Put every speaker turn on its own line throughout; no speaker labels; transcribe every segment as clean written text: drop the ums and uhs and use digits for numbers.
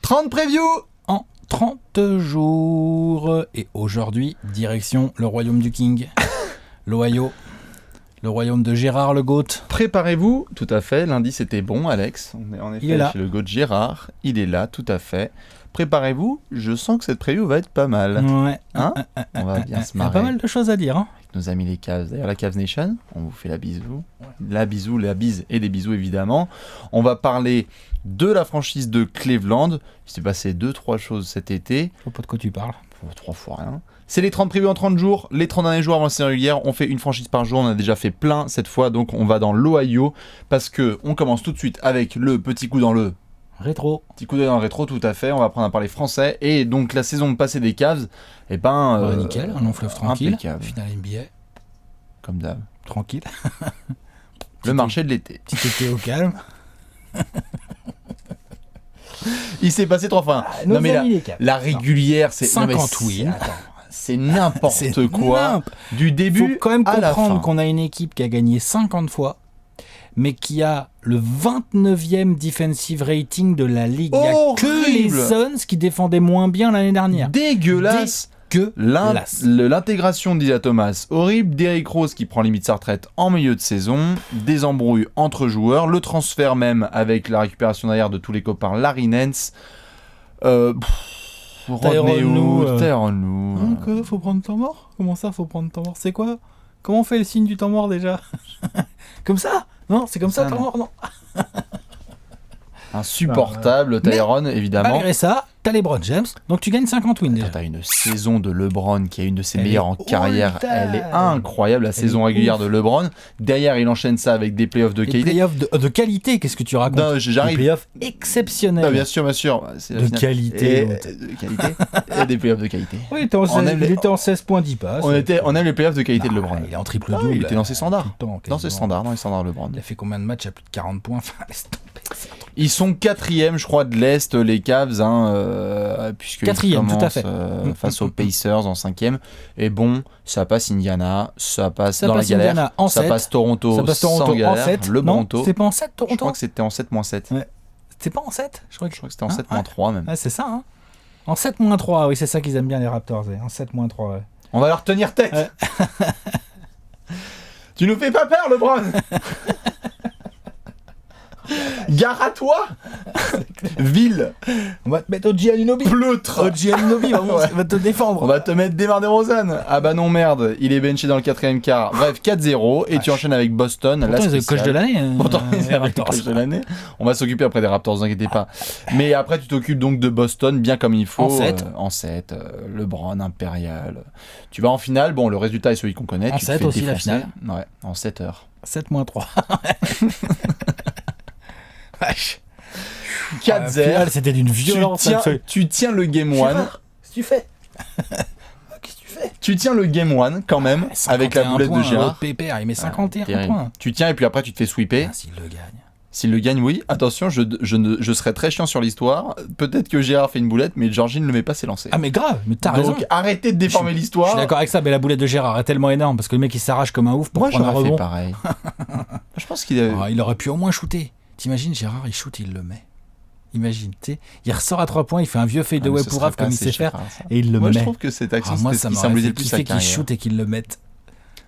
30 previews en 30 jours. Et aujourd'hui, direction le royaume du King. L'Ohio. Le royaume de Gérard le GOAT.
Préparez-vous, tout à fait. Lundi, c'était bon, Alex. On est en effet chez le GOAT Gérard. Il est là, tout à fait. Préparez-vous, je sens que cette preview va être pas mal.
Ouais.
Hein on va bien se marrer.
Il y a pas mal de choses à dire. Hein.
Avec nos amis les Cavs. D'ailleurs, la Cavs Nation, on vous fait la bisou. La bise et des bisous, évidemment. On va parler de la franchise de Cleveland. Il s'est passé 2-3 choses cet été.
Je sais pas de quoi tu parles.
3 fois rien. C'est les 30 previews en 30 jours, les 30 derniers jours avant la saison régulière. On fait une franchise par jour, on a déjà fait plein cette fois, donc on va dans l'Ohio parce que on commence tout de suite avec le petit coup dans le
rétro.
Petit coup d'œil dans le rétro, tout à fait. On va apprendre à parler français. Et donc la saison passée des Cavs, eh ben.
Nickel, un long fleuve tranquille.
Impeccable.
Finale NBA.
Comme d'hab.
Tranquille.
Le marché de l'été.
Petit été au calme.
Il s'est passé 3 fois.
Non mais
la régulière, c'est
50 wins.
C'est n'importe quoi. Du début
faut quand même
à la fin.
comprendre qu'on a une équipe qui a gagné 50 fois, mais qui a le 29e defensive rating de la ligue. Il n'y a que les Suns qui défendaient moins bien l'année dernière.
Dégueulasse. L'intégration d'Isaiah Thomas, horrible. Derrick Rose qui prend limite sa retraite en milieu de saison. Des embrouilles entre joueurs. Le transfert même avec la récupération derrière de tous les copains. Larry Nance.
Tyronn Lue. Faut prendre temps mort ? Comment ça, faut prendre temps mort ? C'est quoi ? Comment on fait le signe du temps mort déjà ? Comme ça ? Non, c'est comme ça, temps mort, non.
Insupportable, Tyronn, évidemment.
Malgré ça, t'as LeBron James, donc tu gagnes 50 wins déjà.
T'as une saison de LeBron qui est une de ses meilleures en carrière. Elle est incroyable, la saison régulière de LeBron. Derrière, il enchaîne ça avec des playoffs de qualité.
Des playoffs de qualité, qu'est-ce que tu racontes ?
Non, j'arrive.
Des playoffs exceptionnels.
Non, bien sûr.
De qualité.
De qualité. Et des playoffs de qualité.
Oui, il était en 16 points 10 passes.
On aime les playoffs de qualité de LeBron.
Il est en triple-double.
Il était dans ses standards.
Dans ses standards
LeBron.
Il a fait combien de matchs à plus de 40 points ?
Ils sont 4e, je crois, de l'Est, les Cavs, puisque
4e, tout à fait.
Face aux Pacers en 5e. Et bon, ça passe Indiana, ça passe dans la galère,
Indiana en
ça
7.
passe Toronto, sans galère,
en 7.
le Toronto.
C'est pas en 7, Toronto ?
Je crois que c'était en 7-7.
Ouais. C'était pas en 7 ? Je crois que
c'était en 7-3 même.
Ouais, c'est ça, hein. En 7-3, oui, c'est ça qu'ils aiment bien les Raptors. En 7-3, ouais.
On va leur tenir tête. Ouais. Tu nous fais pas peur, LeBron. Gare à toi. Ville.
On va te mettre OG Anunoby.
Pleutre.
OG Anunoby va te défendre.
On va te mettre DeMar DeRozan. Ah bah non, merde, il est benché dans le 4e quart. Bref, 4-0 et tu enchaînes avec Boston.
Pourtant, c'est le coach de l'année.
Pourtant, c'est le coach de l'année. On va s'occuper après des Raptors, ne vous inquiétez pas. Mais après, tu t'occupes donc de Boston bien comme il faut. En 7. LeBron, impérial. Tu vas en finale. Bon, le résultat est celui qu'on connaît.
En
tu
7 aussi, la finale.
Ouais, en 7 heures.
7-3. Vache.
4-0.
C'était d'une violence.
Tu tiens le game 1.
Qu'est-ce que tu fais ? Qu'est-ce que tu fais ?
Tu tiens le game 1 quand même avec la boulette de Gérard.
Pépère, il met 51 points.
Tu tiens et puis après tu te fais sweeper.
S'il le gagne.
S'il le gagne, oui. Attention, je serais très chiant sur l'histoire. Peut-être que Gérard fait une boulette, mais Georgie ne le met pas ses lancers.
Ah mais grave, mais t'as raison.
Donc arrêtez de déformer l'histoire.
Je suis d'accord avec ça, mais la boulette de Gérard est tellement énorme parce que le mec il s'arrache comme un ouf pour prendre un rebond.
Moi j'aurais fait pareil. Je pense
il aurait pu au moins shooter. T'imagines, Gérard, il shoot, il le met. Imagine, tu sais, il ressort à 3 points, il fait un vieux fade-away pour Rav comme il sait faire, et il le met.
Moi, je trouve que cette action, c'était ce qui symbolisait le plus sa carrière.
Qu'il shoot et qu'il le mette.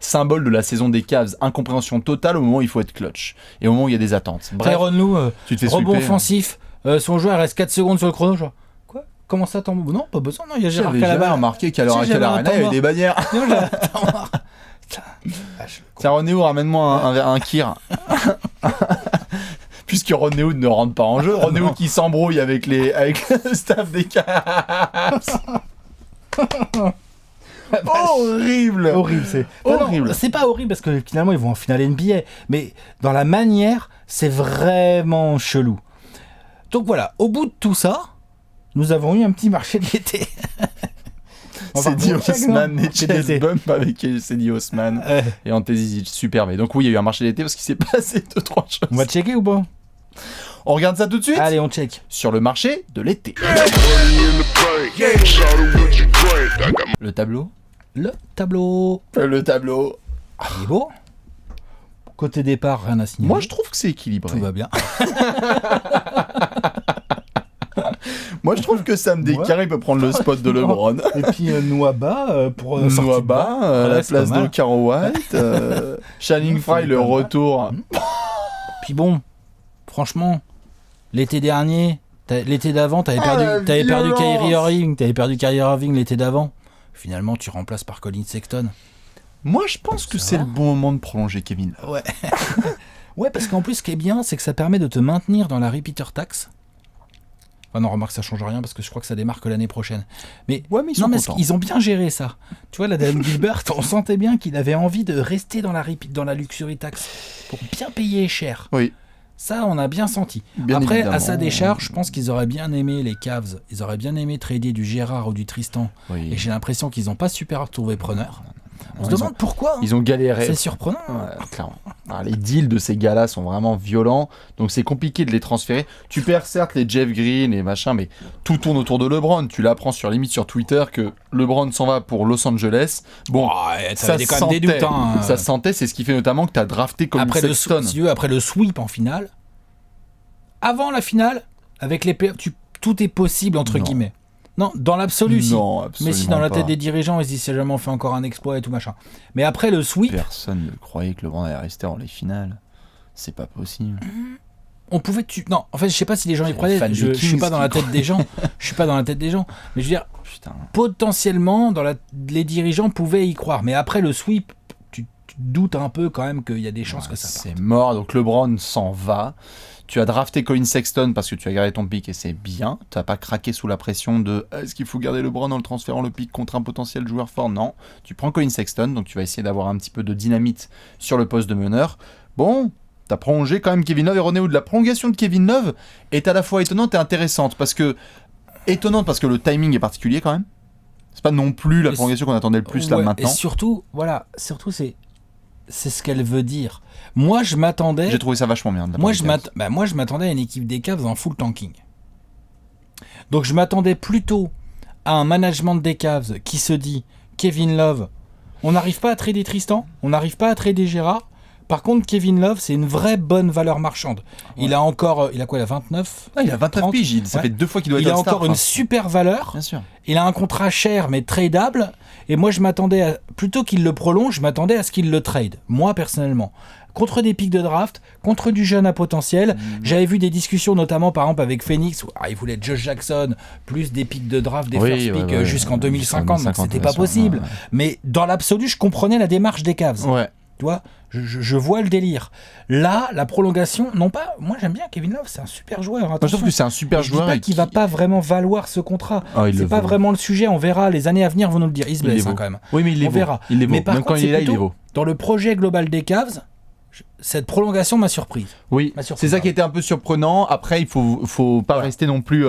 Symbole de la saison des Cavs, incompréhension totale au moment où il faut être clutch, et au moment où il y a des attentes.
Bref, Tyronn Lue,
tu te fais
rebond
sweeper,
offensif, son joueur reste 4 secondes sur le chrono, genre, quoi ? Comment ça tombe ? Non, pas besoin, non, il y a Gérard qui a la balle.
Remarqué qu'à l'heure actuelle, il y a des bannières. Tyronn Lue, ramène-moi un kir. Puisque Rodney Hood ne rentre pas en jeu. Rodney Hood qui s'embrouille avec le staff des Cavs. Horrible.
C'est horrible. Non, c'est pas horrible parce que finalement ils vont en finale NBA, mais dans la manière, c'est vraiment chelou. Donc voilà, au bout de tout ça, nous avons eu un petit marché de l'été.
Cedi Osman et Chase Bump avec Cedi Osman et Ante Zizic, superbe. Donc oui, il y a eu un marché d'été parce qu'il s'est passé 2-3 choses.
On va checker ou pas ?
On regarde ça tout de suite ?
Allez, on check.
Sur le marché de l'été. Le tableau.
Le tableau. Il est beau. Côté départ, rien à signaler.
Moi, je trouve que c'est équilibré.
Tout va bien.
Moi, je trouve que Sam Dekker peut prendre le spot de LeBron.
Et puis Nwaba pour
Nwaba à la place de Caro White. Channing Frye, le retour.
Puis bon, franchement, l'été dernier, l'été d'avant, t'avais perdu Kyrie Irving l'été d'avant. Finalement, tu remplaces par Colin Sexton.
Moi, je pense que c'est le bon moment de prolonger Kevin.
Ouais. Ouais, parce qu'en plus, ce qui est bien, c'est que ça permet de te maintenir dans la repeater tax. Ah non, remarque, ça change rien parce que je crois que ça démarre que l'année prochaine. Mais ils ont bien géré ça. Tu vois, la Dan Gilbert, on sentait bien qu'il avait envie de rester dans la luxury tax pour bien payer cher.
Oui.
Ça, on a bien senti. Bien après, évidemment. À sa décharge, je pense qu'ils auraient bien aimé les Cavs. Ils auraient bien aimé trader du Gérard ou du Tristan. Oui. Et j'ai l'impression qu'ils n'ont pas super trouvé preneur. On se demande pourquoi.
Ils ont galéré.
C'est surprenant.
Ouais, clairement. Alors, les deals de ces gars-là sont vraiment violents, donc c'est compliqué de les transférer. Tu perds certes les Jeff Green et machin, mais tout tourne autour de LeBron. Tu l'apprends sur Twitter que LeBron s'en va pour Los Angeles. Bon, ça sentait. Des doutes, hein. Ça sentait, c'est ce qui fait notamment que tu as drafté comme Sexton.
Après le sweep en finale, avant la finale, avec les playoffs, tout est possible entre guillemets. Non, dans l'absolu, si.
Non, absolument.
Mais si dans la tête des dirigeants, ils se disent c'est jamais on fait encore un exploit et tout machin. Mais après le sweep.
Personne ne croyait que LeBron allait rester en les finales. C'est pas possible.
On pouvait. Non, en fait, je sais pas si les gens y croyaient. Je suis pas dans la tête des gens. Je suis pas dans la tête des gens. Mais je veux dire, potentiellement, les dirigeants pouvaient y croire. Mais après le sweep, tu doutes un peu quand même qu'il y a des chances que ça parte.
C'est mort. Donc LeBron s'en va. Tu as drafté Colin Sexton parce que tu as gardé ton pick et c'est bien. Tu n'as pas craqué sous la pression de est-ce qu'il faut garder LeBron en le transférant le pick contre un potentiel joueur fort ? Non. Tu prends Colin Sexton, donc tu vas essayer d'avoir un petit peu de dynamite sur le poste de meneur. Bon, tu as prolongé quand même Kevin Love et René Wood. La prolongation de Kevin Love est à la fois étonnante et intéressante parce que le timing est particulier quand même. C'est pas non plus la prolongation qu'on attendait le plus là maintenant.
Et surtout c'est ce qu'elle veut dire. Moi, je m'attendais...
J'ai trouvé ça vachement bien.
Moi, je m'attendais à une équipe des Cavs en full tanking. Donc, je m'attendais plutôt à un management des Cavs qui se dit Kevin Love, on n'arrive pas à trader Tristan, on n'arrive pas à trader Gérard. Par contre, Kevin Love, c'est une vraie bonne valeur marchande. Ouais. Il a 29
il a 29 piges, ça fait 2 fois qu'il doit être un star.
Il a encore une super valeur.
Bien sûr.
Il a un contrat cher, mais tradable. Et moi, je m'attendais plutôt qu'il le prolonge, je m'attendais à ce qu'il le trade. Moi, personnellement. Contre des pics de draft, contre du jeune à potentiel. J'avais vu des discussions, notamment par exemple avec Phoenix, où il voulait Josh Jackson, plus des pics de draft, des first picks jusqu'en 2050, donc c'était pas possible. Ouais. Mais dans l'absolu, je comprenais la démarche des Cavs.
Ouais.
Tu vois, je vois le délire. Là, la prolongation, non pas. Moi, j'aime bien Kevin Love, c'est un super joueur.
Moi, je trouve que c'est un super joueur.
Je dis pas qu'il va pas vraiment valoir ce contrat. C'est pas vraiment le sujet. On verra. Les années à venir vont nous le dire. Il se blesse quand même.
Oui, mais il les vaut. On verra. Il les vaut.
Mais par
même
contre,
quand il est là, il les vaut.
Dans le projet global des Cavs, cette prolongation m'a surpris.
Oui, c'est ça qui était un peu surprenant. Après, il faut pas rester non plus.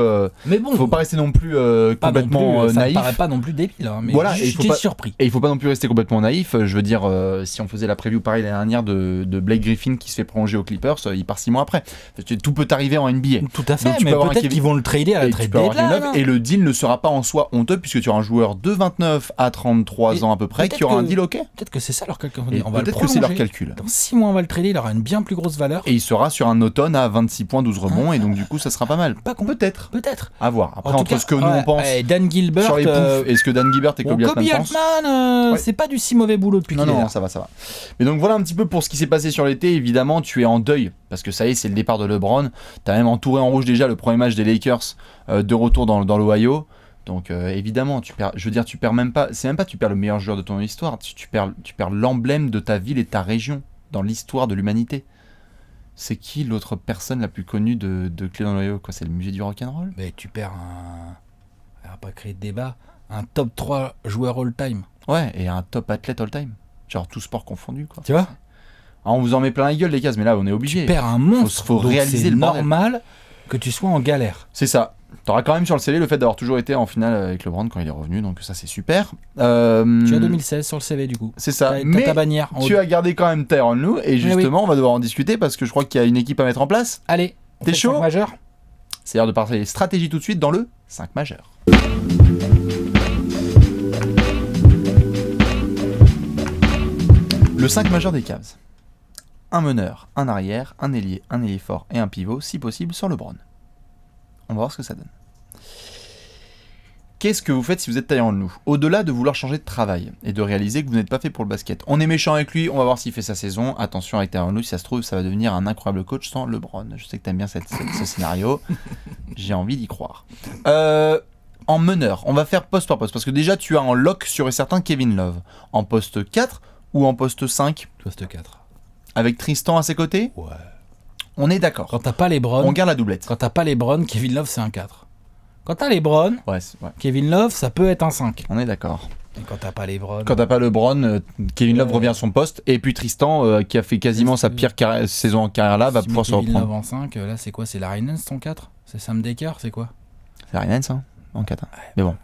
Mais bon,
faut pas rester non plus complètement naïf.
Ça me paraît pas non plus débile. Hein, mais
voilà,
j'étais surpris.
Et il faut pas non plus rester complètement naïf. Je veux dire, si on faisait la preview pareil l'année dernière de Blake Griffin qui se fait prolonger aux Clippers, il part 6 mois après. Tout peut arriver en NBA.
Tout à fait. Donc, mais peut-être qu'ils vont le trader à la trade deadline.
Et le deal ne sera pas en soi honteux puisque tu auras un joueur de 29 à 33 ans à peu près qui aura un deal OK.
Peut-être que c'est ça leur calcul.
Peut-être que c'est leur calcul.
Dans 6 mois, on va le trader. Il aura une bien plus grosse valeur.
Et il sera sur un automne à 26 points, 12 rebonds, et donc du coup ça sera pas mal.
Peut-être.
À voir. Après, entre ce que nous on pense
Dan Gilbert,
sur les poufs et ce que Dan Gilbert et Kobe
Altman c'est pas du si mauvais boulot depuis qu'il est là.
Non, ça va. Mais donc voilà un petit peu pour ce qui s'est passé sur l'été. Évidemment, tu es en deuil, parce que ça y est, c'est le départ de LeBron. T'as même entouré en rouge déjà le premier match des Lakers de retour dans l'Ohio. Donc évidemment, tu perds même pas, c'est même pas tu perds le meilleur joueur de ton histoire, tu perds l'emblème de ta ville et de ta région dans l'histoire de l'humanité. C'est qui l'autre personne la plus connue de Cleveland Ohio ? C'est le musée du rock'n'roll ?
Mais tu perds on va pas créer de débat, un top 3 joueur all-time.
Ouais, et un top athlète all-time. Genre tout sport confondu, quoi.
Tu vois ?
Alors, on vous en met plein la gueule, les cases, mais là, on est obligé.
Tu perds un monstre.
Faut réaliser le
normal que tu sois en galère.
C'est ça. T'auras quand même sur le CV le fait d'avoir toujours été en finale avec LeBron quand il est revenu, donc ça c'est super. Tu as
2016 sur le CV du coup.
C'est ça.
Mais ta bannière.
Tu as gardé quand même Tyronn Lue et justement on va devoir en discuter parce que je crois qu'il y a une équipe à mettre en place.
Allez,
t'es chaud ?
5 majeur.
C'est l'heure de parler stratégie tout de suite dans le 5 majeur. Le 5 majeur des Cavs. Un meneur, un arrière, un ailier fort et un pivot, si possible sans LeBron. On va voir ce que ça donne. Qu'est-ce que vous faites si vous êtes Tyronn Lue ? Au-delà de vouloir changer de travail et de réaliser que vous n'êtes pas fait pour le basket. On est méchant avec lui, on va voir s'il fait sa saison. Attention avec Tyronn Lue, si ça se trouve, ça va devenir un incroyable coach sans LeBron. Je sais que t'aimes bien ce scénario. J'ai envie d'y croire. En meneur, on va faire poste par poste. Parce que déjà, tu as en lock sûr et certain Kevin Love. En poste 4 ou en poste 5 ?
Poste 4.
Avec Tristan à ses côtés ?
Ouais.
On est d'accord.
Quand t'as pas LeBron...
On garde la doublette.
Quand t'as pas LeBron, Kevin Love, c'est un 4. Quand t'as LeBron,
ouais.
Kevin Love, ça peut être un 5.
On est d'accord.
Et quand t'as pas LeBron...
Quand t'as pas LeBron, Kevin Love revient à son poste. Et puis Tristan, qui a fait quasiment sa pire saison en carrière là, va pouvoir se reprendre.
Kevin Love en 5, là c'est quoi ? C'est Larry Nance ton 4 ? C'est Sam Dekker, c'est quoi ?
C'est Larry Nance, hein, en 4. Mais bon,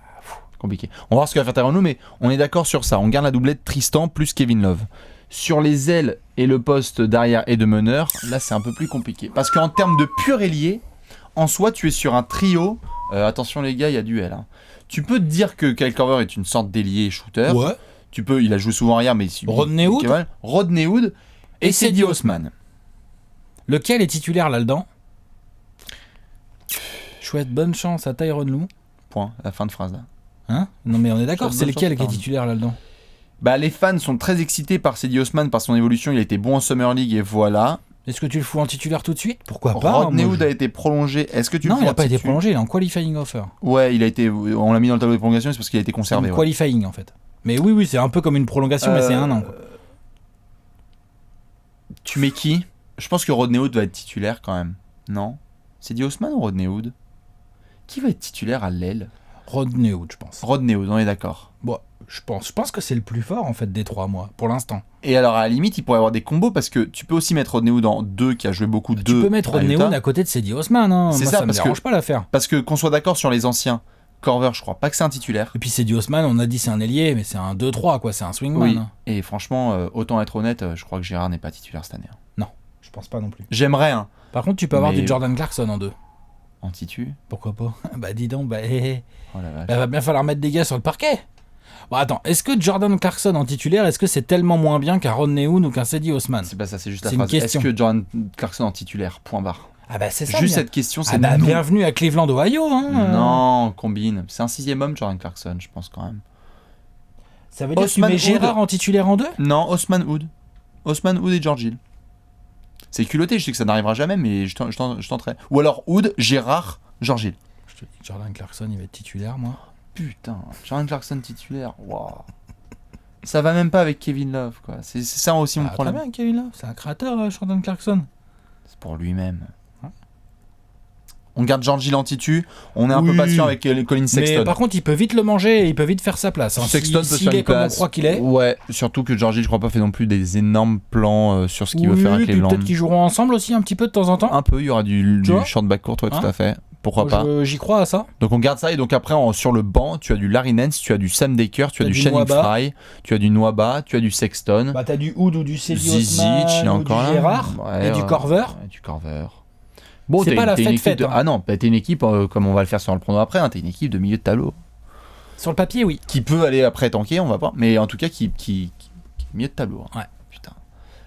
compliqué. On va voir ce que va faire Tyronn Lue, mais on est d'accord sur ça. On garde la doublette Tristan plus Kevin Love. Sur les ailes et le poste d'arrière et de meneur, là c'est un peu plus compliqué. Parce qu'en termes de pur ailier, en soi tu es sur un trio... attention les gars, il y a duel. Hein. Tu peux te dire que Kyle Korver est une sorte d'ailier shooter.
Ouais.
Il a joué souvent arrière, mais
Rodney Hood.
Rodney Hood et Cedi Osman.
Lequel est titulaire là-dedans ? Chouette, bonne chance à Tyronn Lue.
Point, la fin de phrase là.
Hein ? Non mais on est d'accord, c'est lequel qui est titulaire là-dedans ?
Bah les fans sont très excités par Cedi Osman, par son évolution. Il a été bon en Summer League et voilà.
Est-ce que tu le fous en titulaire tout de suite ? Pourquoi pas ?
Rodney Hood a été prolongé. Est-ce que tu
Non,
le fous
il n'a pas été prolongé, il est en qualifying offer.
Ouais, on l'a mis dans le tableau de prolongation, c'est parce qu'il a été conservé.
C'est qualifying en fait. Mais oui, c'est un peu comme une prolongation, mais c'est un an. Quoi.
Tu mets qui ? Je pense que Rodney Hood va être titulaire quand même. Non ? Cedi Osman ou Rodney Hood ? Qui va être titulaire à l'aile ?
Rodney Hood, je pense.
Rodney Hood, on est d'accord.
Bon, je pense que c'est le plus fort en fait des 3 mois, pour l'instant.
Et alors à la limite, il pourrait y avoir des combos parce que tu peux aussi mettre Rodney Hood en 2 qui a joué beaucoup de 2.
Tu peux mettre Rodney Hood à côté de Cedi Osman. Hein.
C'est
moi, ça me dérange pas l'affaire.
Parce que qu'on soit d'accord sur les anciens, Korver, je crois pas que c'est un titulaire.
Et puis Cedi Osman, on a dit c'est un ailier, mais c'est un 2-3 quoi, c'est un swingman.
Oui.
Hein.
Et franchement, autant être honnête, je crois que Gérard n'est pas titulaire cette année.
Non, je pense pas non plus.
J'aimerais, hein.
Par contre, tu peux avoir du Jordan Clarkson en 2.
En titu ?
Pourquoi pas ? Bah dis donc,
Oh la vache.
va bien falloir mettre des gars sur le parquet. Bon attends, est-ce que Jordan Clarkson en titulaire, est-ce que c'est tellement moins bien qu'un Rodney Hood ou qu'un Cedi Osman ?
C'est pas ça, c'est juste la phrase. Est-ce que Jordan Clarkson en titulaire ? Point barre.
Ah bah c'est ça.
Juste cette question, c'est
bienvenue à Cleveland, Ohio. Hein.
Non, combine. C'est un 6e homme, Jordan Clarkson, je pense quand même.
Ça veut dire que tu mets Gérard en titulaire en 2 ?
Non, Osman Hood. Osman Hood et George Hill. C'est culotté, je sais que ça n'arrivera jamais, mais je tenterai. Ou alors Hood, Gérard, George Hill.
Je te dis que Jordan Clarkson, il va être titulaire, moi.
Putain, Jordan Clarkson titulaire, waouh. Ça va même pas avec Kevin Love, quoi. C'est ça aussi mon problème.
Très bien, Kevin Love, c'est un créateur, Jordan Clarkson.
C'est pour lui-même. On garde George Hill en titu, on est un peu patient avec Colin Sexton.
Mais par contre, il peut vite le manger et il peut vite faire sa place. Hein.
Sexton peut
s'il est comme on croit qu'il est.
Ouais, surtout que George Hill, je crois pas, fait non plus des énormes plans sur ce qu'il veut faire avec Cleveland.
Peut-être qu'ils joueront ensemble aussi un petit peu de temps en temps.
Un peu, il y aura du short backcourt, ouais, tout à fait. Pourquoi pas.
J'y crois à ça.
Donc on garde ça et donc après sur le banc, tu as du Larry Nance, tu as du Sam Dekker, tu as du Channing Frye, tu as du Nwaba, tu as du Sexton.
Bah t'as du Hood ou du Cedi
Osman, il est encore
du Gérard et du Korver.
Ouais, du Korver. Bon,
c'est pas la fête.
Ah non, t'es une équipe, comme on va le faire sur le prono après, t'es une équipe de milieu de tableau.
Sur le papier, oui.
Qui peut aller après tanker, on va voir. Mais en tout cas, qui milieu de tableau.
Ouais.
Putain.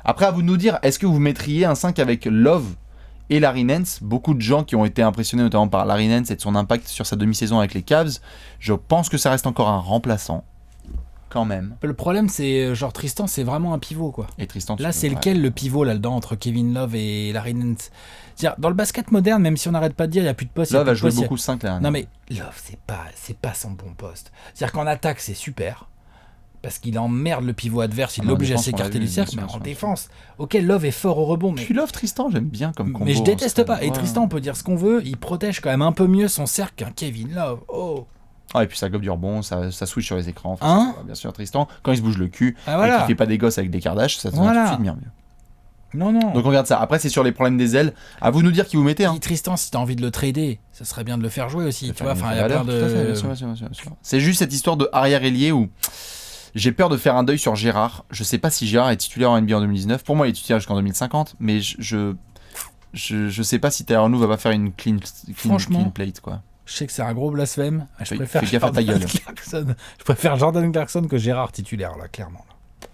Après, à vous de nous dire, est-ce que vous mettriez un 5 avec Love et Larry Nance ? Beaucoup de gens qui ont été impressionnés notamment par Larry Nance et de son impact sur sa demi-saison avec les Cavs. Je pense que ça reste encore un remplaçant. Quand même.
Le problème, c'est genre Tristan, c'est vraiment un pivot, quoi.
Et Tristan,
là, c'est lequel le pivot là-dedans entre Kevin Love et Larry Nance ? C'est-à-dire, dans le basket moderne, même si on n'arrête pas de dire, il n'y a plus de poste.
Love a joué beaucoup 5 là.
Non, mais Love, c'est pas son bon poste. C'est-à-dire qu'en attaque, c'est super. Parce qu'il emmerde le pivot adverse, il l'oblige à s'écarter du cercle, mais en défense. Ok, Love est fort au rebond, mais.
Puis Love Tristan, j'aime bien comme combo.
Mais je déteste pas. Et Tristan, on peut dire ce qu'on veut, il protège quand même un peu mieux son cercle qu'un Kevin Love. Oh.
Ah, et puis ça gobe du rebond, ça switch sur les écrans.
Hein,
bien sûr, Tristan, quand il se bouge le cul et qu'il fait pas des gosses avec des Kardashians, ça devient tout de suite bien mieux.
Non.
Donc on regarde ça. Après, c'est sur les problèmes des ailes. À vous de nous dire qui vous mettez. Hein.
Tristan, si t'as envie de le trader, ça serait bien de le faire jouer aussi. Tu vois, enfin, il y a plein de.
Bien sûr. C'est juste cette histoire de arrière ailier où j'ai peur de faire un deuil sur Gérard. Je sais pas si Gérard est titulaire en NBA en 2019. Pour moi, il est titulaire jusqu'en 2050, mais je sais pas si Tyronn Lue va pas faire une clean plate, quoi.
Je sais que c'est un gros blasphème. Je préfère
fais gaffe à ta gueule.
Je préfère Jordan Clarkson que Gérard titulaire, là, clairement. Là.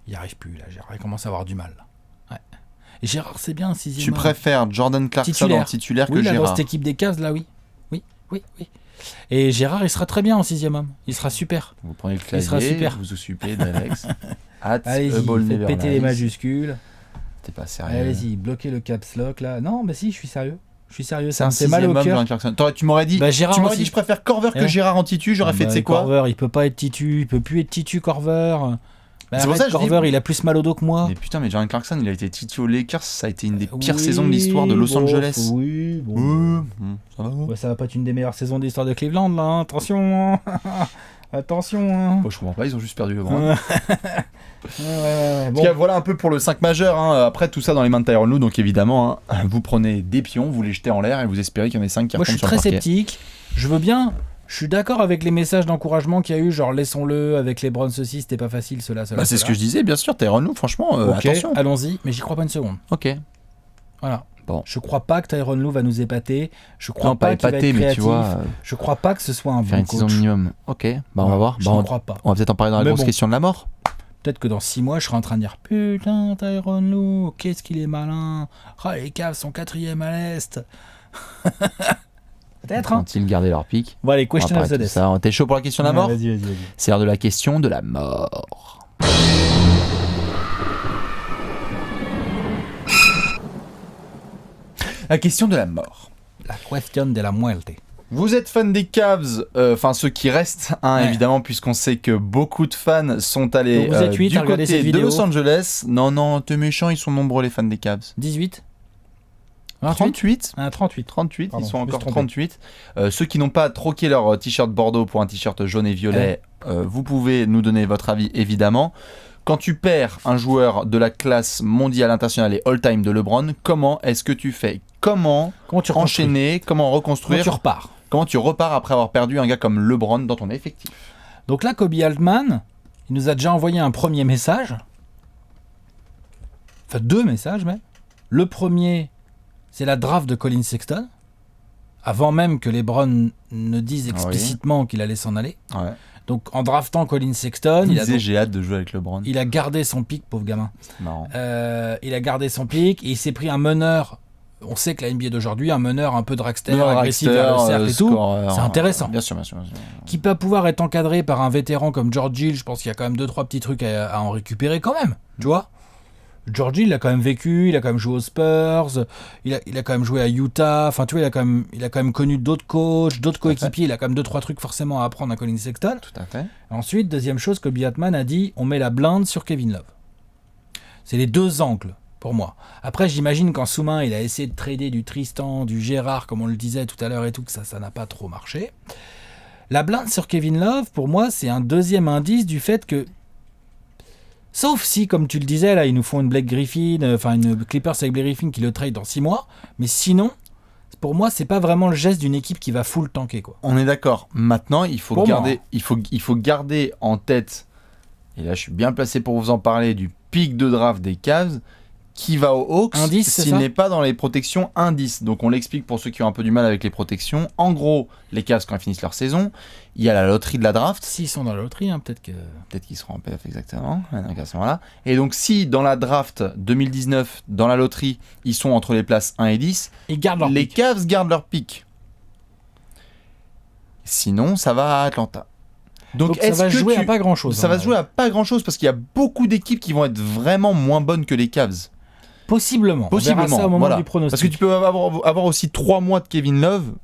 Il n'y arrive plus, là. Gérard, il commence à avoir du mal. Là. Ouais. Et Gérard, c'est bien, 6e.
Tu préfères Jordan Clarkson en titulaire que
là,
Gérard ?
Dans cette équipe des Cavs, là, oui. Oui. Et Gérard, il sera très bien en 6e homme. Il sera super.
Vous prenez le clavier, vous occupez d'Alex.
Allez-y, faites péter les majuscules.
T'es pas sérieux.
Allez-y, bloquez le caps lock là. Non, mais si, je suis sérieux.
C'est un 6e homme, John Clarkson. Tu m'aurais dit, je préfère Korver que Gérard en titu. J'aurais fait, tu sais quoi.
Korver, il peut pas être titu. Il peut plus être titu, Korver. C'est pour ça que Korver, il a plus mal au dos que moi.
Mais putain, mais John Clarkson, il a été titu aux Lakers. Ça a été une des pires saisons de l'histoire de Los Angeles.
Oui, bon. Ça va. Ouais, ça va pas être une des meilleures saisons de l'histoire de Cleveland, là. Hein. Attention. Attention.
Je comprends pas, ils ont juste perdu le bras.
Ouais.
Bon. Voilà un peu pour le 5 majeur. Hein. Après, tout ça dans les mains de Tyronn Lue. Donc évidemment, hein, vous prenez des pions, vous les jetez en l'air et vous espérez qu'il y en ait 5 qui retombent sur le parquet.
Moi, je suis très sceptique. Je veux bien. Je suis d'accord avec les messages d'encouragement qu'il y a eu, genre laissons-le avec les Browns ceci, c'était pas facile, cela.
C'est ce que je disais, bien sûr, Tyronn Lue, franchement, attention.
Allons-y, mais j'y crois pas une seconde.
Ok.
Voilà.
Bon.
Je crois pas que Tyronn Lue va nous épater. Je crois pas qu'il va être créatif.
Tu vois,
je crois pas que ce soit un bon coach.
Faire une saison minimum. Ok, on va voir.
Je ne crois pas.
On va peut-être en parler dans la grosse question de la mort.
Peut-être que dans 6 mois, je serai en train de dire putain, Tyronn Lue, qu'est-ce qu'il est malin. Les Cavs sont 4e à l'Est. Peut-être.
Ont-ils gardé leur pic?
Bon, allez, question of the day.
T'es chaud pour la question de la mort?
Vas-y.
C'est l'heure de la question de la mort. La question de la mort.
La question de la muerte.
Vous êtes fan des Cavs, enfin ceux qui restent, évidemment, puisqu'on sait que beaucoup de fans sont allés du côté de Los Angeles. Non, t'es méchant, ils sont nombreux les fans des Cavs.
18
38
38,
ils sont encore 38. Ceux qui n'ont pas troqué leur t-shirt Bordeaux pour un t-shirt jaune et violet, vous pouvez nous donner votre avis, évidemment. Quand tu perds un joueur de la classe mondiale, internationale et all-time de LeBron, comment est-ce que tu fais? Comment tu enchaîner? Comment reconstruire? Comment tu repars après avoir perdu un gars comme LeBron dans ton effectif?
Donc là, Kobe Altman, il nous a déjà envoyé un premier message. Enfin, 2 messages même. Le premier, c'est la draft de Colin Sexton. Avant même que LeBron ne dise explicitement qu'il allait s'en aller.
Ouais.
Donc en draftant Colin Sexton,
j'ai hâte de jouer avec LeBron.
Il a gardé son pic, pauvre gamin.
C'est marrant.
Il a gardé son pic et il s'est pris un meneur. On sait que la NBA d'aujourd'hui, un meneur un peu dragster, agressif vers le cercle et tout, c'est intéressant.
Bien sûr.
Qui peut pouvoir être encadré par un vétéran comme George Hill, je pense qu'il y a quand même 2-3 petits trucs à en récupérer quand même, tu vois. George Hill, il a quand même vécu, il a quand même joué aux Spurs, il a quand même joué à Utah, enfin tu vois, il a quand même connu d'autres coachs, d'autres coéquipiers, il a quand même 2-3 trucs forcément à apprendre à Colin Sexton.
Tout à fait.
Ensuite, deuxième chose, Kobe Altman a dit, on met la blinde sur Kevin Love. C'est les 2 angles. Pour moi. Après, j'imagine qu'en sous-main, il a essayé de trader du Tristan, du Gérard, comme on le disait tout à l'heure et tout, que ça n'a pas trop marché. La blinde sur Kevin Love, pour moi, c'est un deuxième indice du fait que, sauf si, comme tu le disais, là, ils nous font une Blake Griffin, une Clippers avec Blake Griffin qui le trade dans 6 mois, mais sinon, pour moi, c'est pas vraiment le geste d'une équipe qui va full tanker, quoi.
On est d'accord. Maintenant, il faut garder en tête, et là, je suis bien placé pour vous en parler, du pic de draft des Cavs, qui va aux Hawks s'il n'est pas dans les protections indices. Donc on l'explique pour ceux qui ont un peu du mal avec les protections. En gros, les Cavs, quand ils finissent leur saison, il y a la loterie de la draft.
S'ils sont dans la loterie, peut-être
qu'ils seront en PF, exactement. Et donc si dans la draft 2019, dans la loterie, ils sont entre les places 1 et 10, les Cavs gardent leur pick. Sinon, ça va à Atlanta.
Donc ça va jouer à pas grand-chose.
Ça va se jouer à pas grand-chose parce qu'il y a beaucoup d'équipes qui vont être vraiment moins bonnes que les Cavs.
Possiblement. On verra ça au moment du pronostic.
Parce que tu peux avoir aussi 3 mois de Kevin Love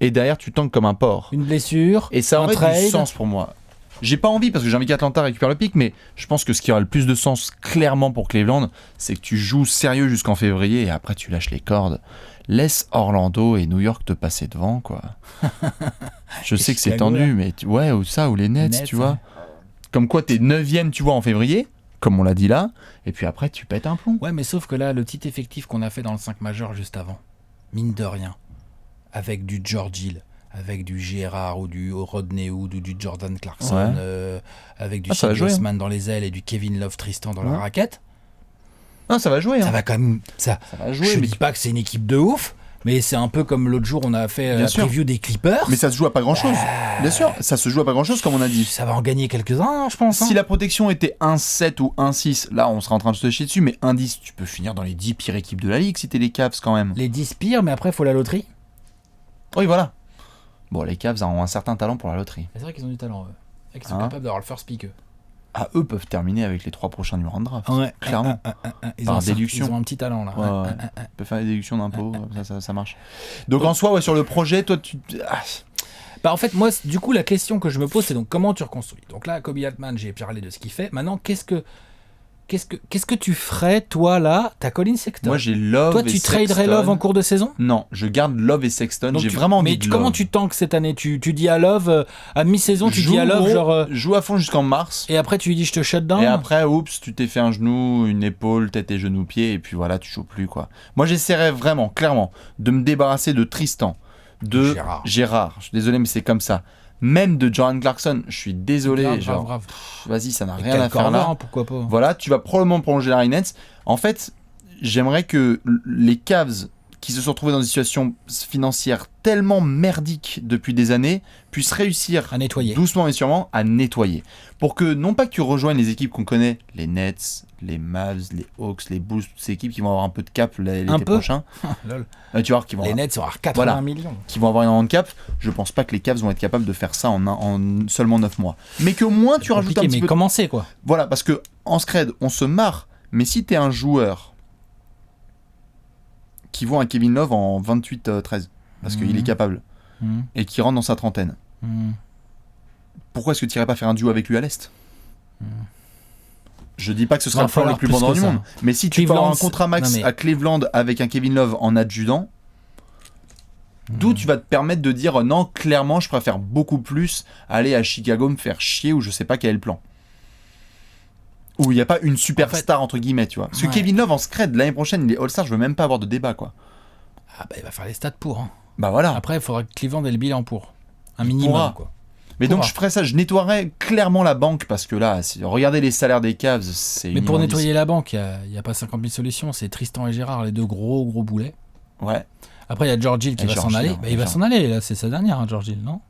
et derrière tu tankes comme un porc.
Une blessure.
Et ça aurait du sens pour moi. J'ai pas envie parce que j'ai envie qu'Atlanta récupère le pic, mais je pense que ce qui aura le plus de sens clairement pour Cleveland, c'est que tu joues sérieux jusqu'en février et après tu lâches les cordes. Laisse Orlando et New York te passer devant, quoi. Je sais que c'est tendu, mais ou les Nets, tu vois. Comme quoi t'es 9ème, tu vois, en février, comme on l'a dit là, et puis après tu pètes un plomb.
Ouais, mais sauf que là, le petit effectif qu'on a fait dans le 5 majeur juste avant, mine de rien, avec du George Hill, avec du Gérard ou du Rodney Hood ou du Jordan Clarkson, avec du Steve Osman dans les ailes et du Kevin Love Tristan dans la raquette.
Non, ça va jouer.
Ça va quand même. Ça
va jouer.
Je dis pas que c'est une équipe de ouf, mais c'est un peu comme l'autre jour, on a fait la preview des Clippers.
Mais ça se joue à pas grand-chose. Bien sûr, ça se joue à pas grand-chose, comme on a dit.
Ça va en gagner quelques-uns, je pense.
Si la protection était 1-7 ou 1-6, là, on sera en train de se chier dessus, mais 1-10, tu peux finir dans les 10 pires équipes de la ligue si t'es les Cavs quand même.
Les 10 pires, mais après, il faut la loterie.
Oui, voilà. Bon, les Cavs ont un certain talent pour la loterie.
C'est vrai qu'ils ont du talent, eux. Ils sont capables d'avoir le first pick, eux.
Ah, eux peuvent terminer avec les 3 prochains numéros de draft.
Ouais.
Clairement. Par déduction.
Ils ont un petit talent, là.
Ouais. Ils peuvent faire des déductions d'impôts, ça marche. Donc, en soi, sur le projet, toi, tu...
Bah en fait, moi, du coup, la question que je me pose, c'est donc comment tu reconstruis. Donc là, Kobe Altman, j'ai parlé de ce qu'il fait. Maintenant, qu'est-ce que tu ferais, toi, là? T'as Colin Sexton.
Moi, j'ai Love
toi,
et
tu
Sexton.
traderais Love en cours de saison?
Non, je garde Love et Sexton.
Donc
j'ai vraiment envie de Love.
Mais comment tu tankes cette année? Tu dis à Love, à mi-saison, tu dis à Love, genre...
Joue à fond jusqu'en mars.
Et après, tu lui dis, je te shut down.
Et après, oups, tu t'es fait un genou, une épaule, tête et genou, pied, et puis voilà, tu joues plus, quoi. Moi, j'essaierais vraiment, clairement, de me débarrasser de Tristan, de Gérard. Je suis désolé, mais c'est comme ça. Même de Jordan Clarkson, je suis désolé.
Grave.
Vas-y, ça n'a rien à faire là.
Pourquoi pas.
Voilà, tu vas probablement prolonger Larry Nance. En fait, j'aimerais que les Cavs, qui se sont retrouvés dans une situation financière tellement merdique depuis des années, puissent réussir
à nettoyer.
Doucement mais sûrement à nettoyer. Pour que, non pas que tu rejoignes les équipes qu'on connaît, les Nets, les Mavs, les Hawks, les Bulls, toutes ces équipes qui vont avoir un peu de cap l'été prochain.
Tu vois, les Nets vont avoir 80 millions.
Qui vont avoir énormément de cap. Je pense pas que les Cavs vont être capables de faire ça en seulement 9 mois. Mais qu'au moins tu rajoutes un petit peu...
Mais commencer, quoi.
Voilà, parce que en scred, on se marre. Mais si t'es un joueur qui vaut un Kevin Love en 28-13, parce qu'il est capable, et qui rentre dans sa trentaine, pourquoi est-ce que tu n'irais pas faire un duo avec lui à l'Est? Je dis pas que ce sera le plan le plus bandant du monde, mais si tu peux avoir un contrat max à Cleveland avec un Kevin Love en adjudant, d'où tu vas te permettre de dire non, clairement, je préfère beaucoup plus aller à Chicago me faire chier, ou je sais pas quel est le plan. Où il n'y a pas une superstar entre guillemets, tu vois. Parce que Kevin Love en scred l'année prochaine, il est All-Star, je veux même pas avoir de débat, quoi.
Ah bah il va faire les stats pour. Hein.
Bah voilà.
Après, il faudra que Cleveland ait le bilan pour. Un minimum, quoi.
Mais donc je ferais ça, je nettoierais clairement la banque, parce que là, regardez les salaires des Cavs, c'est...
Mais pour nettoyer la banque, il n'y a pas 50 000 solutions, c'est Tristan et Gérard, les deux gros boulets.
Ouais.
Après, il y a George Hill qui va s'en aller. Il va s'en aller, là, c'est sa dernière, George Hill, non?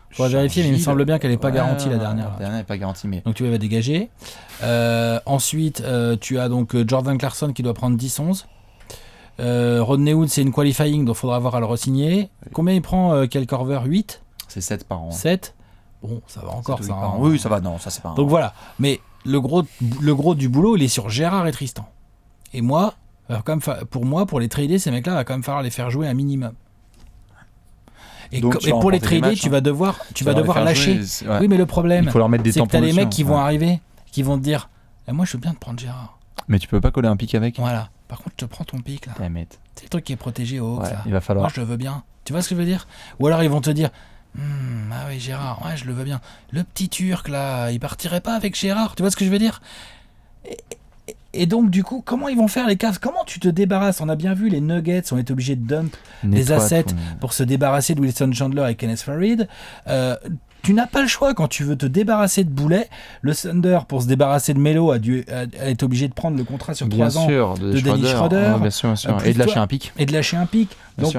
Il faudra vérifier, mais il me semble bien qu'elle n'est pas garantie, la dernière.
La dernière n'est pas garantie, mais...
Donc tu vas dégager. Ensuite, tu as donc Jordan Clarkson qui doit prendre 10-11. Rodney Hood, c'est une qualifying, donc il faudra avoir à le re-signer. Oui. Combien il prend Kyle Korver? 8?
C'est 7 par an.
7? Bon, ça va encore, ça. Hein.
Oui, ça va, non, ça c'est pas un...
Donc voilà, mais le gros du boulot, il est sur Gérard et Tristan. Et moi, pour les trader, ces mecs-là, il va quand même falloir les faire jouer un minimum. Et pour les trader, tu vas devoir lâcher. Ouais. Oui, mais le problème,
il faut leur mettre des
c'est que tu as les mecs qui vont arriver, qui vont te dire moi, je veux bien te prendre Gérard.
Mais tu peux pas coller un pic avec.
Voilà. Par contre, je te prends ton pic là. C'est le truc qui est protégé au Hawks. Ouais,
il va falloir.
Moi, je le veux bien. Tu vois ce que je veux dire? Ou alors, ils vont te dire ah oui, Gérard, ouais, je le veux bien. Le petit Turc là, il partirait pas avec Gérard. Tu vois ce que je veux dire? Et donc, du coup, comment ils vont faire les Cavs? Comment tu te débarrasses? On a bien vu, les Nuggets ont été obligés de dump des assets pour se débarrasser de Wilson Chandler et Kenneth Farid. Tu n'as pas le choix quand tu veux te débarrasser de Boulet. Le Thunder, pour se débarrasser de Melo, a été obligé de prendre le contrat sur 3 ans de Dennis Schroeder.
Bien sûr. Et de lâcher un pic.
Donc,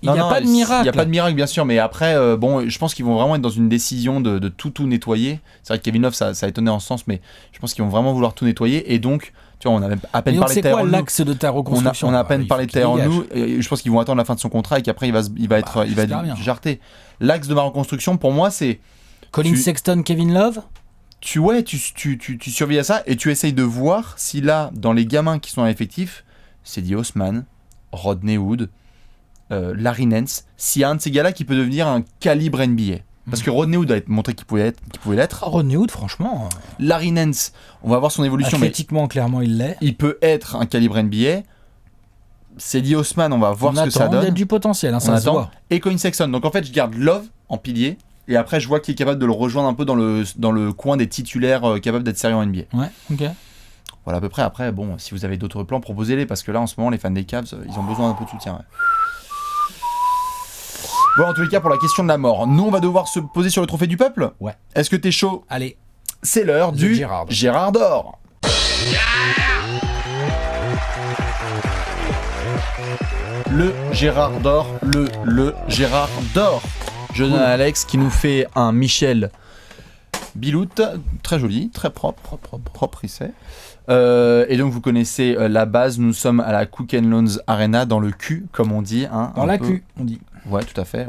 il n'y a pas de miracle.
Il n'y a pas de miracle, bien sûr, mais après, je pense qu'ils vont vraiment être dans une décision de tout nettoyer. C'est vrai que Kevin Love, ça a étonné en ce sens, mais je pense qu'ils vont vraiment vouloir tout nettoyer. Et donc, tu vois, on avait à peine parlé de Tyronn Lue.
C'est quoi l'axe de ta reconstruction?
On a à peine parlé de Tyronn Lue, et je pense qu'ils vont attendre la fin de son contrat et qu'après, il va être jarté. L'axe de ma reconstruction, pour moi, c'est...
Colin Sexton, Kevin Love?
Tu surveilles à ça et tu essayes de voir si là, dans les gamins qui sont à l'effectif, Cedi Osman, Rodney Hood, Larry Nance, s'il y a un de ces gars-là qui peut devenir un calibre NBA. Parce que Rodney Hood a montré qu'il pouvait l'être.
Rodney Hood, franchement.
Larry Nance, on va voir son évolution.
Athlétiquement, clairement, il l'est.
Il peut être un calibre NBA. Cedi Osman, on va voir ce que ça donne.
Il a du potentiel, ça se voit.
Et Colin Sexton. Donc en fait, je garde Love en pilier. Et après, je vois qu'il est capable de le rejoindre un peu dans le coin des titulaires capables d'être sérieux en NBA.
Ouais, ok.
Voilà, à peu près. Après, bon, si vous avez d'autres plans, proposez-les. Parce que là, en ce moment, les fans des Cavs, ils ont besoin d'un peu de soutien. Ouais. Bon, en tous les cas, pour la question de la mort, nous, on va devoir se poser sur le trophée du peuple.
Ouais.
Est-ce que t'es chaud?
Allez.
C'est l'heure du Gérard d'or. Le Gérard d'or. Le Gérard d'or. Je donne à Alex qui nous fait un Michel Bilout, très joli, très propre il sait. Et donc vous connaissez la base, nous sommes à la Cook Loans Arena, dans le cul, comme on dit. Hein,
dans la cul, on dit.
Ouais, tout à fait.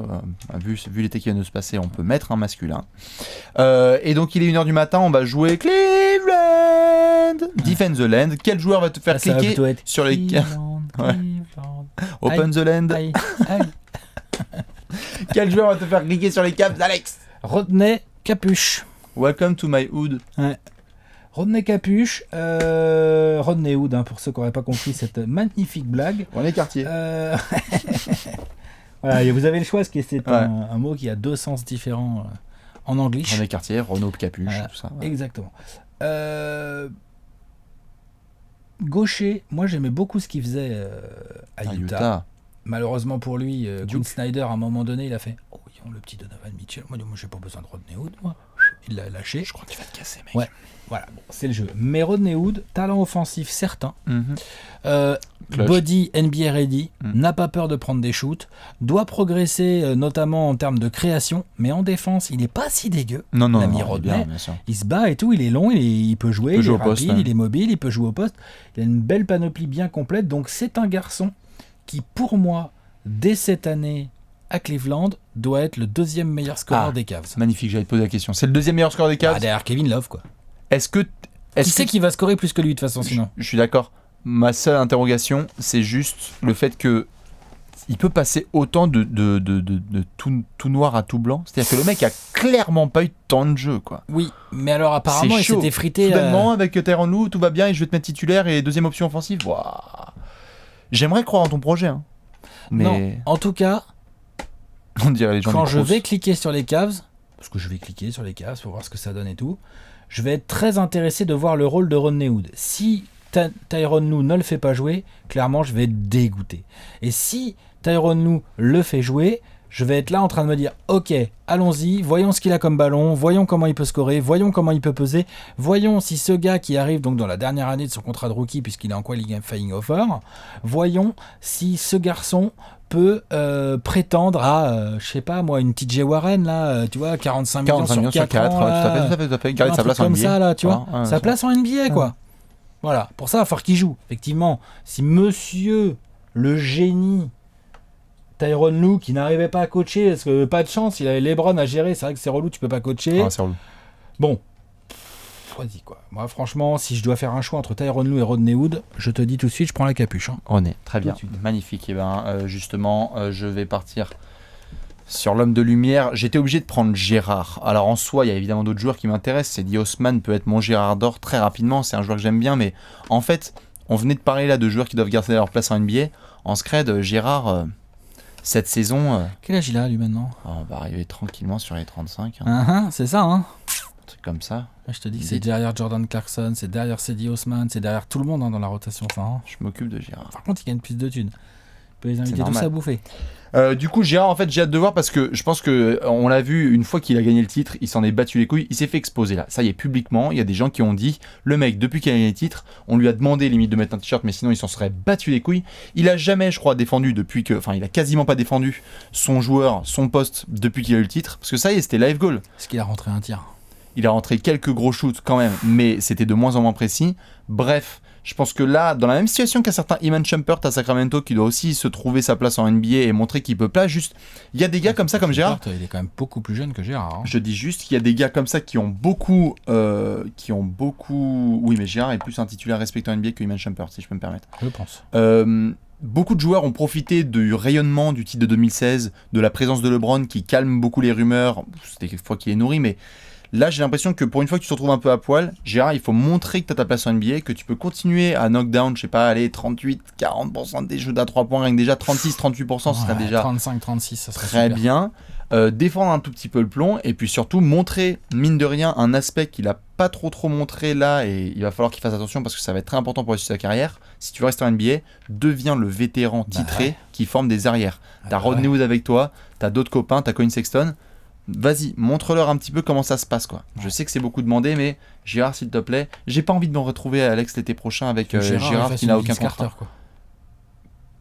Vu l'été qui vient de se passer, on peut mettre un masculin. Et donc il est 1h du matin, on va jouer Cleveland, Defend the Land. Quel joueur va te faire cliquer sur les caves? Open the land.
Aïe.
Quel joueur va te faire cliquer sur les caves, Alex?
Rodney Capuche.
Welcome to my hood.
Ouais. Rodney Capuche, Rodney Hood, pour ceux qui n'auraient pas compris cette magnifique blague.
On est quartier.
Voilà, et vous avez le choix, parce que c'est un mot qui a 2 sens différents en anglais.
On est quartier, Renaud Capuche, tout ça. Ouais.
Exactement. Gaucher, moi j'aimais beaucoup ce qu'il faisait à Utah. Malheureusement pour lui, Quinn Snyder, à un moment donné, il a fait le petit Donovan Mitchell. Moi, j'ai pas besoin de Rodney Hood. Moi. Il l'a lâché.
Je crois que tu vas te casser, mec.
Ouais, voilà, c'est le jeu. Mais Rodney Hood, talent offensif certain, body NBA ready, n'a pas peur de prendre des shoots, doit progresser notamment en termes de création, mais en défense, il est pas si dégueu.
Non,
Rodney, bien sûr. Il se bat et tout, il est long, il peut jouer, il est rapide, il est mobile, il peut jouer au poste. Il a une belle panoplie bien complète, donc c'est un garçon qui, pour moi, dès cette année à Cleveland, doit être le 2e meilleur scoreur des Cavs.
Magnifique, j'allais te poser la question. C'est le 2e meilleur scoreur des Cavs
derrière Kevin Love, quoi.
Qui
sait qui va scorer plus que lui, de toute façon, sinon?
Je suis d'accord. Ma seule interrogation, c'est juste le fait que il peut passer autant de tout noir à tout blanc. C'est-à-dire que le mec a clairement pas eu de temps de jeu, quoi.
Oui, mais alors apparemment, il s'était frité.
Soudainement, avec Tyronn Lue, tout va bien et je vais te mettre titulaire et 2e option offensive. Wow. J'aimerais croire en ton projet. Hein. Mais...
Non, en tout cas,
on dirait les gens
quand je vais cliquer sur les Cavs, parce que je vais cliquer sur les Cavs pour voir ce que ça donne et tout, je vais être très intéressé de voir le rôle de Rodney Hood. Si Tyronn Lue ne le fait pas jouer, clairement, je vais être dégoûté. Et si Tyronn Lue le fait jouer, je vais être là en train de me dire ok, allons-y, voyons ce qu'il a comme ballon, voyons comment il peut scorer, voyons comment il peut peser, voyons si ce gars qui arrive donc dans la dernière année de son contrat de rookie, puisqu'il est en qualifying offer, voyons si ce garçon peut prétendre à, je sais pas moi, une TJ Warren, là, tu vois, 45 millions sur 4 ans,
tout à fait. Garder sa place en NBA.
Ça, là, tu vois, sa place en NBA, quoi. Voilà, pour ça, il va falloir qu'il joue. Effectivement, si monsieur le génie Tyronn Lue, qui n'arrivait pas à coacher, parce que pas de chance, il avait LeBron à gérer, c'est vrai que c'est relou, tu peux pas coacher.
C'est relou.
Bon, choisis, quoi. Moi, franchement, si je dois faire un choix entre Tyronn Lue et Rodney Hood, je te dis tout de suite, je prends la capuche.
Rodney, très bien, magnifique. Et justement, je vais partir sur l'homme de lumière. J'étais obligé de prendre Gérard. Alors en soi, il y a évidemment d'autres joueurs qui m'intéressent. Cedi Osman peut être mon Gérard d'or très rapidement. C'est un joueur que j'aime bien, mais en fait, on venait de parler là de joueurs qui doivent garder leur place en NBA. En scred, Gérard, cette saison...
Quel âge il a, lui, maintenant?
On va arriver tranquillement sur les 35.
C'est ça, hein.
Un truc comme ça.
Je te dis que c'est derrière Jordan Clarkson, c'est derrière Cedi Osman, c'est derrière tout le monde dans la rotation, ça.
Je m'occupe de Gérard.
Par contre, il gagne plus de thunes. Tu peux les inviter tous à bouffer.
Du coup, Gérard, en fait, j'ai hâte de voir parce que je pense que on l'a vu une fois qu'il a gagné le titre, il s'en est battu les couilles, il s'est fait exposer là. Ça y est, publiquement, il y a des gens qui ont dit, le mec, depuis qu'il a gagné le titre, on lui a demandé limite de mettre un t-shirt, mais sinon il s'en serait battu les couilles. Il a jamais, je crois, défendu il a quasiment pas défendu son joueur, son poste depuis qu'il a eu le titre, parce que ça y est, c'était live goal.
Est-ce qu'il a rentré un tir?
Il a rentré quelques gros shoots quand même, mais c'était de moins en moins précis. Bref. Je pense que là, dans la même situation qu'un certain Iman Shumpert à Sacramento, qui doit aussi se trouver sa place en NBA et montrer qu'il peut pas juste... Il y a des gars comme ça, comme Gérard...
Il est quand même beaucoup plus jeune que Gérard.
Je dis juste qu'il y a des gars comme ça qui ont beaucoup... Oui, mais Gérard est plus un titulaire respecté en NBA que Iman Shumpert, si je peux me permettre.
Je pense.
Beaucoup de joueurs ont profité du rayonnement du titre de 2016, de la présence de LeBron qui calme beaucoup les rumeurs. C'était quelquefois qu'il est nourri, mais... Là, j'ai l'impression que pour une fois que tu te retrouves un peu à poil, Gérard, il faut montrer que tu as ta place en NBA, que tu peux continuer à knockdown, je sais pas, aller 38-40% des jeux à 3 points, rien que déjà 36-38%, ce serait déjà
35-36, ça serait
très
super.
bien. Défendre un tout petit peu le plomb et puis surtout montrer, mine de rien, un aspect qu'il a pas trop montré là et il va falloir qu'il fasse attention parce que ça va être très important pour sa carrière. Si tu veux rester en NBA, deviens le vétéran titré qui forme des arrières. T'as Rodney Hood avec toi, t'as d'autres copains, t'as Colin Sexton. Vas-y, montre-leur un petit peu comment ça se passe, quoi. Je sais que c'est beaucoup demandé, mais Gérard, s'il te plaît, j'ai pas envie de me retrouver à Alex l'été prochain avec Gérard qui n'a aucun contrat. Quoi.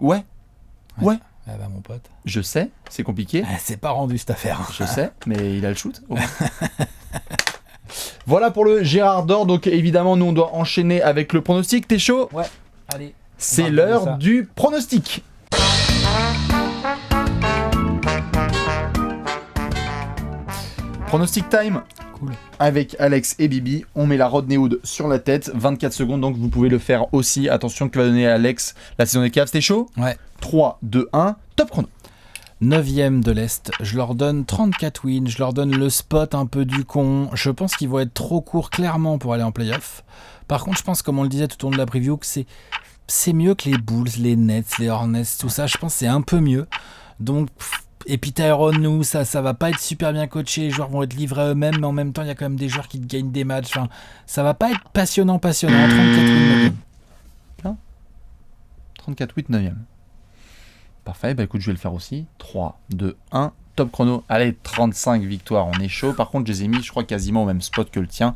Ouais. Eh
ben, mon pote.
Je sais, c'est compliqué.
C'est pas rendu cette affaire.
Je sais, mais il a le shoot. Voilà pour le Gérard d'Or. Donc évidemment, nous on doit enchaîner avec le pronostic. T'es chaud?
Ouais, allez.
C'est l'heure du pronostic. Pronostic time.
Cool.
Avec Alex et Bibi, on met la Rodney Hood sur la tête, 24 secondes, donc vous pouvez le faire aussi. Attention, que va donner Alex la saison des Cavs, t'es chaud?
Ouais.
3, 2, 1, top chrono.
9e de l'Est, je leur donne 34 wins, je leur donne le spot un peu du con. Je pense qu'ils vont être trop courts clairement pour aller en playoff. Par contre, je pense, comme on le disait tout au long de la preview, que c'est mieux que les Bulls, les Nets, les Hornets, tout ça. Je pense que c'est un peu mieux. Donc, et puis Tyrone, nous, ça va pas être super bien coaché. Les joueurs vont être livrés à eux-mêmes, mais en même temps, il y a quand même des joueurs qui gagnent des matchs. Enfin, ça va pas être passionnant. 34 wins, 9e.
34 wins, 9e. Parfait, bah écoute, je vais le faire aussi. 3, 2, 1, top chrono. Allez, 35 victoires, on est chaud. Par contre, je les ai mis, je crois, quasiment au même spot que le tien.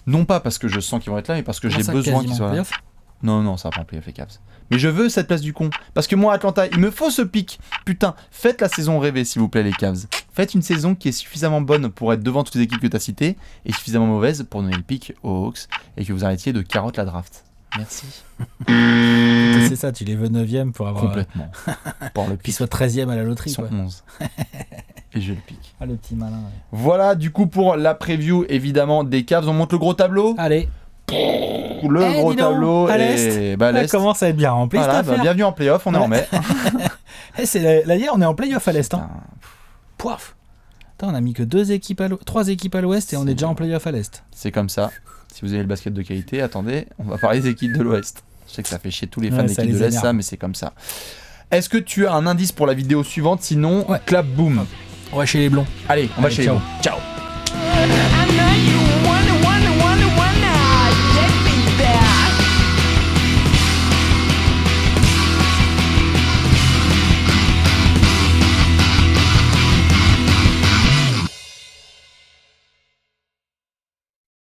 Non pas parce que je sens qu'ils vont être là, mais parce que j'ai besoin qu'ils soient là. Non, ça va pas en playoff les Cavs. Mais je veux cette place du con. Parce que moi, Atlanta, il me faut ce pic. Putain, faites la saison rêvée, s'il vous plaît, les Cavs. Faites une saison qui est suffisamment bonne pour être devant toutes les équipes que tu as citées et suffisamment mauvaise pour donner le pic aux Hawks et que vous arrêtiez de carotte la draft. Merci.
C'est ça, tu les veux 9e pour avoir.
Complètement. Pour le pic.
Qu'ils soient 13e à la loterie.
Ils sont 11. Et je le pique.
Ah, le petit malin. Ouais.
Voilà, du coup, pour la preview, évidemment, des Cavs. On monte le gros tableau.
Allez.
Le gros tableau.
À l'Est.
L'Est.
Ça commence à être bien rempli.
Voilà, bienvenue en playoff, on est en mai.
C'est là, hier, on est en playoff à l'Est. Hein. Poif. Attends, on a mis que 3 équipes à l'Ouest et on est déjà en playoff à l'Est.
C'est comme ça. Si vous avez le basket de qualité, attendez, on va parler des équipes de l'Ouest. Je sais que ça fait chier tous les fans d'équipes de l'Est, ça, mais c'est comme ça. Est-ce que tu as un indice pour la vidéo suivante? Sinon, clap boom.
On va chez les blonds.
Allez, on va chez les blonds. Ciao.